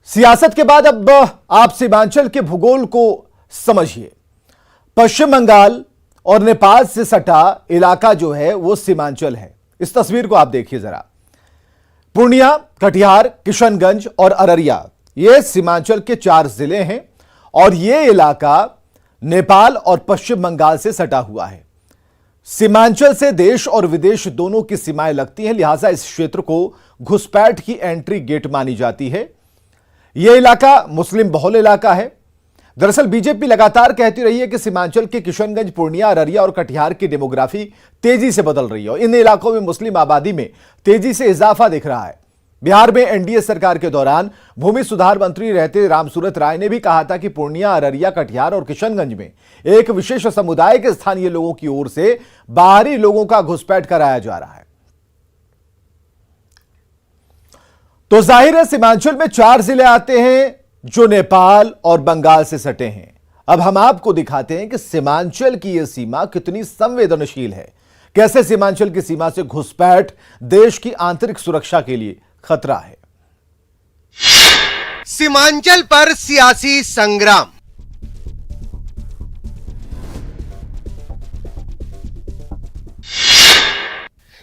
सियासत के बाद अब आप सीमांचल के भूगोल को समझिए। पश्चिम बंगाल और नेपाल से सटा इलाका जो है वो सीमांचल है। इस तस्वीर को आप देखिए जरा। पूर्णिया, कटिहार, किशनगंज और अररिया ये सीमांचल के 4 जिले हैं और ये इलाका नेपाल और पश्चिम बंगाल से सटा हुआ है। सीमांचल से देश और विदेश दोनों की सीमाएं लगती हैं, लिहाजा इस क्षेत्र को घुसपैठ की एंट्री गेट मानी जाती है। यह इलाका मुस्लिम बहुल इलाका है। दरअसल बीजेपी लगातार कहती रही है कि सीमांचल के किशनगंज, पूर्णिया, अररिया और कटिहार की डेमोग्राफी तेजी से बदल रही है और इन इलाकों में मुस्लिम आबादी में तेजी से इजाफा दिख रहा है। बिहार में एनडीए सरकार के दौरान भूमि सुधार मंत्री रहते रामसूरत राय ने भी कहा था कि पूर्णिया, अररिया, कटिहार और किशनगंज में एक विशेष समुदाय के स्थानीय लोगों की ओर से बाहरी लोगों का घुसपैठ कराया जा रहा है। तो जाहिर है सीमांचल में 4 जिले आते हैं जो नेपाल और बंगाल से सटे हैं। अब हम आपको दिखाते हैं कि सीमांचल की यह सीमा कितनी संवेदनशील है, कैसे सीमांचल की सीमा से घुसपैठ देश की आंतरिक सुरक्षा के लिए खतरा है। सीमांचल पर सियासी संग्राम।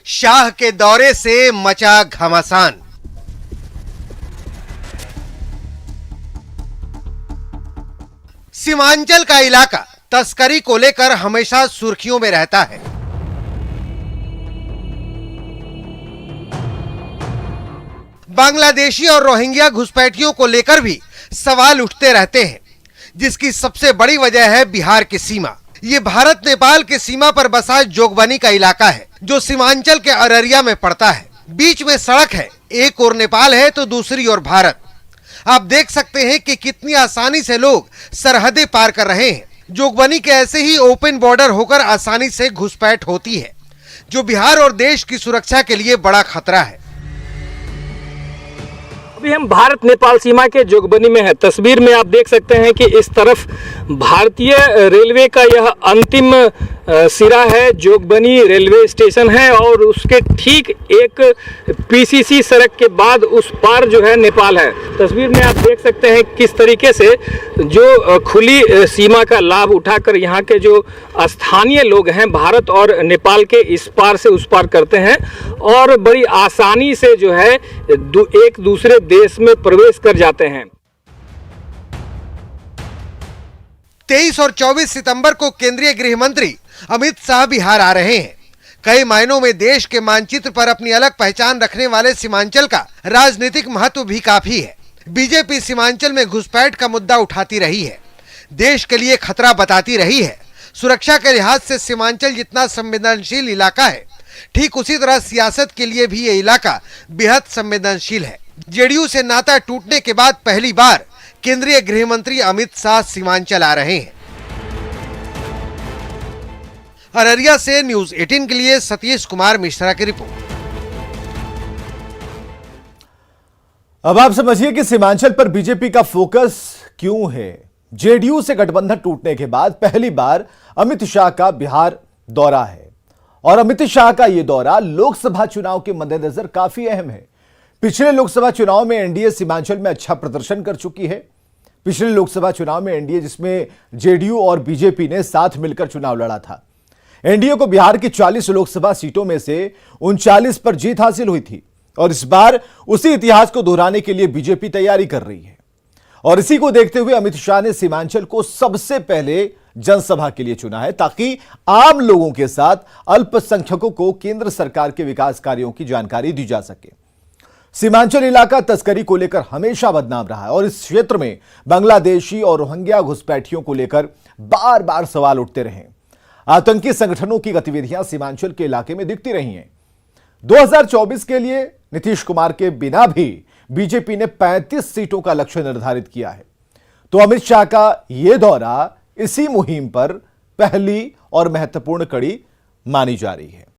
शाह के दौरे से मचा घमासान। सीमांचल का इलाका तस्करी को लेकर हमेशा सुर्खियों में रहता है। बांग्लादेशी और रोहिंग्या घुसपैठियों को लेकर भी सवाल उठते रहते हैं, जिसकी सबसे बड़ी वजह है बिहार की सीमा। ये भारत नेपाल की सीमा पर बसा जोगबनी का इलाका है, जो सीमांचल के अररिया में पड़ता है। बीच में सड़क है, एक ओर नेपाल है तो दूसरी ओर भारत। आप देख सकते हैं कि कितनी आसानी से लोग सरहदें पार कर रहे हैं। जोगबनी के ऐसे ही ओपन बॉर्डर होकर आसानी से घुसपैठ होती है, जो बिहार और देश की सुरक्षा के लिए बड़ा खतरा है। अभी हम भारत नेपाल सीमा के जोगबनी में है। तस्वीर में आप देख सकते हैं कि इस तरफ भारतीय रेलवे का यह अंतिम सिरा है, जोगबनी रेलवे स्टेशन है और उसके ठीक एक पीसीसी सड़क के बाद उस पार जो है नेपाल है। तस्वीर में आप देख सकते हैं किस तरीके से जो खुली सीमा का लाभ उठाकर यहाँ के जो स्थानीय लोग हैं भारत और नेपाल के इस पार से उस पार करते हैं और बड़ी आसानी से जो है एक दूसरे देश में प्रवेश कर जाते हैं। 23 और 24 सितंबर को केंद्रीय गृह मंत्री अमित शाह बिहार आ रहे हैं। कई मायनों में देश के मानचित्र पर अपनी अलग पहचान रखने वाले सीमांचल का राजनीतिक महत्व भी काफी है। बीजेपी सीमांचल में घुसपैठ का मुद्दा उठाती रही है, देश के लिए खतरा बताती रही है। सुरक्षा के लिहाज से सीमांचल जितना संवेदनशील इलाका है, ठीक उसी तरह सियासत के लिए भी ये इलाका बेहद संवेदनशील है। जेडीयू से नाता टूटने के बाद पहली बार केंद्रीय गृह मंत्री अमित शाह सीमांचल आ रहे हैं। अररिया से न्यूज 18 के लिए सतीश कुमार मिश्रा की रिपोर्ट। अब आप समझिए कि सीमांचल पर बीजेपी का फोकस क्यों है। जेडीयू से गठबंधन टूटने के बाद पहली बार अमित शाह का बिहार दौरा है और अमित शाह का यह दौरा लोकसभा चुनाव के मद्देनजर काफी अहम है। पिछले लोकसभा चुनाव में एनडीए सीमांचल में अच्छा प्रदर्शन कर चुकी है। पिछले लोकसभा चुनाव में एनडीए, जिसमें जेडीयू और बीजेपी ने साथ मिलकर चुनाव लड़ा था, एनडीए को बिहार की 40 लोकसभा सीटों में से 39 पर जीत हासिल हुई थी और इस बार उसी इतिहास को दोहराने के लिए बीजेपी तैयारी कर रही है। और इसी को देखते हुए अमित शाह ने सीमांचल को सबसे पहले जनसभा के लिए चुना है, ताकि आम लोगों के साथ अल्पसंख्यकों को केंद्र सरकार के विकास कार्यों की जानकारी दी जा सके। सीमांचल इलाका तस्करी को लेकर हमेशा बदनाम रहा है और इस क्षेत्र में बांग्लादेशी और रोहिंग्या घुसपैठियों को लेकर बार बार सवाल उठते रहे। आतंकी संगठनों की गतिविधियां सीमांचल के इलाके में दिखती रही हैं। 2024 के लिए नीतीश कुमार के बिना भी बीजेपी ने 35 सीटों का लक्ष्य निर्धारित किया है। तो अमित शाह का यह दौरा इसी मुहिम पर पहली और महत्वपूर्ण कड़ी मानी जा रही है।